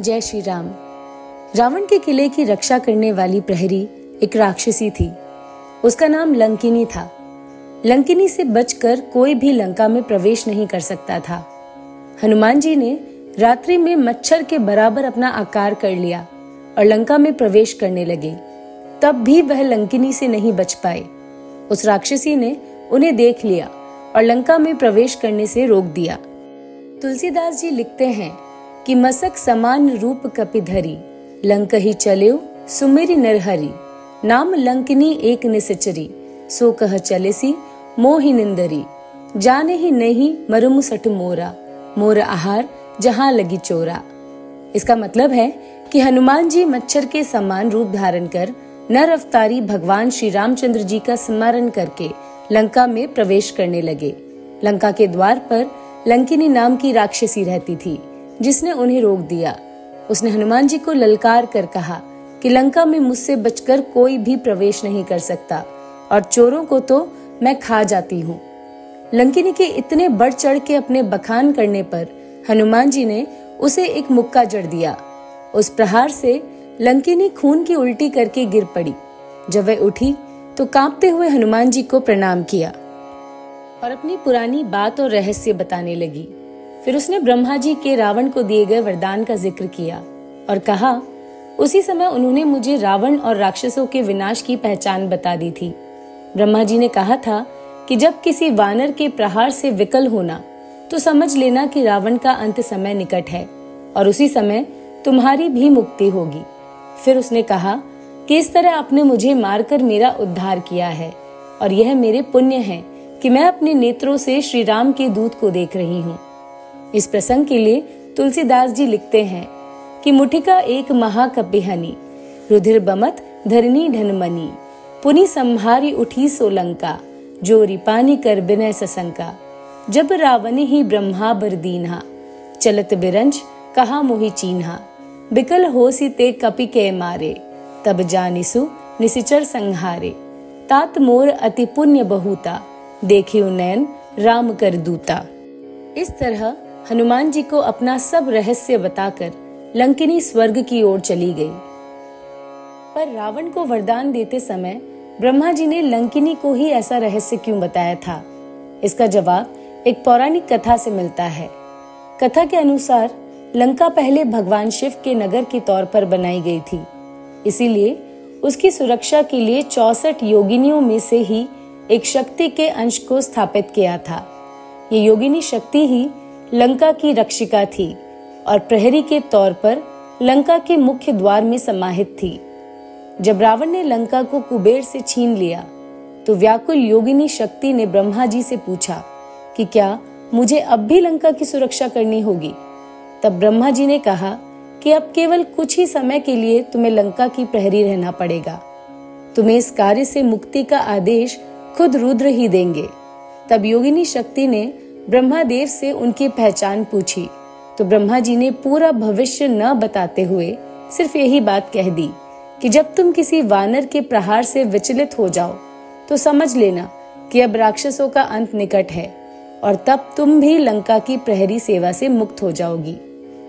जय श्री राम। रावण के किले की रक्षा करने वाली प्रहरी एक राक्षसी थी। उसका नाम लंकिनी था। लंकिनी से बचकर कोई भी लंका में प्रवेश नहीं कर सकता था। हनुमान जी ने रात्रि में मच्छर के बराबर अपना आकार कर लिया और लंका में प्रवेश करने लगे। तब भी वह लंकिनी से नहीं बच पाए। उस राक्षसी ने उन्हें देख लिया और लंका में प्रवेश करने से रोक दिया। तुलसीदास जी लिखते हैं कि मसक समान रूप कपिधरी, लंक ही चलेउ सुमेरि नरहरि, नाम लंकिनी एक निसचरी, सो कह चलेसी मोहि निंदरी, जाने ही नहीं मरुमु सठ मोरा, मोर आहार जहां लगी चोरा। इसका मतलब है कि हनुमान जी मच्छर के समान रूप धारण कर नर अवतारी भगवान श्री रामचंद्र जी का स्मरण करके लंका में प्रवेश करने लगे। लंका के द्वार पर लंकिनी नाम की राक्षसी रहती थी, जिसने उन्हें रोक दिया। उसने हनुमान जी को ललकार कर कहा कि लंका में मुझसे बचकर कोई भी प्रवेश नहीं कर सकता और चोरों को तो मैं खा जाती हूँ। लंकिनी के इतने बढ़ चढ़ के अपने बखान करने पर हनुमान जी ने उसे एक मुक्का जड़ दिया। उस प्रहार से लंकिनी खून की उल्टी करके गिर पड़ी। जब वह उठी तो कांपते हुए हनुमान जी को प्रणाम किया और अपनी पुरानी बात और रहस्य बताने लगी। फिर उसने ब्रह्मा जी के रावण को दिए गए वरदान का जिक्र किया और कहा, उसी समय उन्होंने मुझे रावण और राक्षसों के विनाश की पहचान बता दी थी। ब्रह्मा जी ने कहा था कि जब किसी वानर के प्रहार से विकल होना तो समझ लेना कि रावण का अंत समय निकट है और उसी समय तुम्हारी भी मुक्ति होगी। फिर उसने कहा कि इस तरह आपने मुझे मारकर मेरा उद्धार किया है और यह मेरे पुण्य है कि मैं अपने नेत्रों से श्री राम के दूत को देख रही हूँ। इस प्रसंग के लिए तुलसीदास जी लिखते हैं कि मुठिका एक महाकपिहनी, रुधिर बमत धरनी ढनमनी, पुनि संहारी उठी सोलंका, जो रिपानी कर बिनय ससंका, जब रावणी ही ब्रह्मा बर दीन्हा, चलत बिरंज कहा मोहि चीन्हा, बिकल होसी ते कपि के मारे, तब जानिसु निसिचर संहारे, तात मोर अति पुण्य बहुता, देखियो नयन राम कर दूता। इस तरह हनुमान जी को अपना सब रहस्य बताकर लंकिनी स्वर्ग की ओर चली गई। पर रावण को वरदान देते समय ब्रह्मा जी ने लंकिनी को ही ऐसा रहस्य क्यों बताया था? इसका जवाब एक पौराणिक कथा से मिलता है। कथा के अनुसार लंका पहले भगवान शिव के नगर के तौर पर बनाई गई थी, इसीलिए उसकी सुरक्षा के लिए 64 योगिनियों में से ही एक शक्ति के अंश को स्थापित किया था। ये योगिनी शक्ति ही लंका की रक्षिका थी और प्रहरी के तौर पर लंका के मुख्य द्वार में समाहित थी। जब रावण ने लंका को कुबेर से छीन लिया तो व्याकुल योगिनी शक्ति ने ब्रह्मा जी से पूछा कि क्या मुझे अब भी लंका की सुरक्षा करनी होगी? तब ब्रह्मा जी ने कहा कि अब केवल कुछ ही समय के लिए तुम्हें लंका की प्रहरी रहना पड़ेगा। तुम्हें इस कार्य से मुक्ति का आदेश खुद रुद्र ही देंगे। तब योगिनी शक्ति ने ब्रह्मादेव से उनकी पहचान पूछी तो ब्रह्मा जी ने पूरा भविष्य न बताते हुए सिर्फ यही बात कह दी कि जब तुम किसी वानर के प्रहार से विचलित हो जाओ तो समझ लेना कि अब राक्षसों का अंत निकट है और तब तुम भी लंका की प्रहरी सेवा से मुक्त हो जाओगी।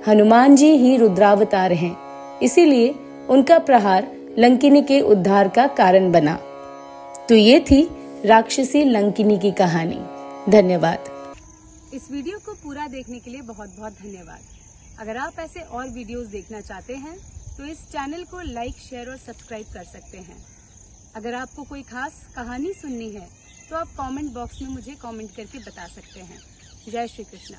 हनुमान जी ही रुद्रावतार हैं, इसीलिए उनका प्रहार लंकिनी के उद्धार का कारण बना। तो ये थी राक्षसी लंकिनी की कहानी। धन्यवाद। इस वीडियो को पूरा देखने के लिए बहुत बहुत धन्यवाद। अगर आप ऐसे और वीडियोस देखना चाहते हैं तो इस चैनल को लाइक, शेयर और सब्सक्राइब कर सकते हैं। अगर आपको कोई खास कहानी सुननी है तो आप कमेंट बॉक्स में मुझे कमेंट करके बता सकते हैं। जय श्री कृष्ण।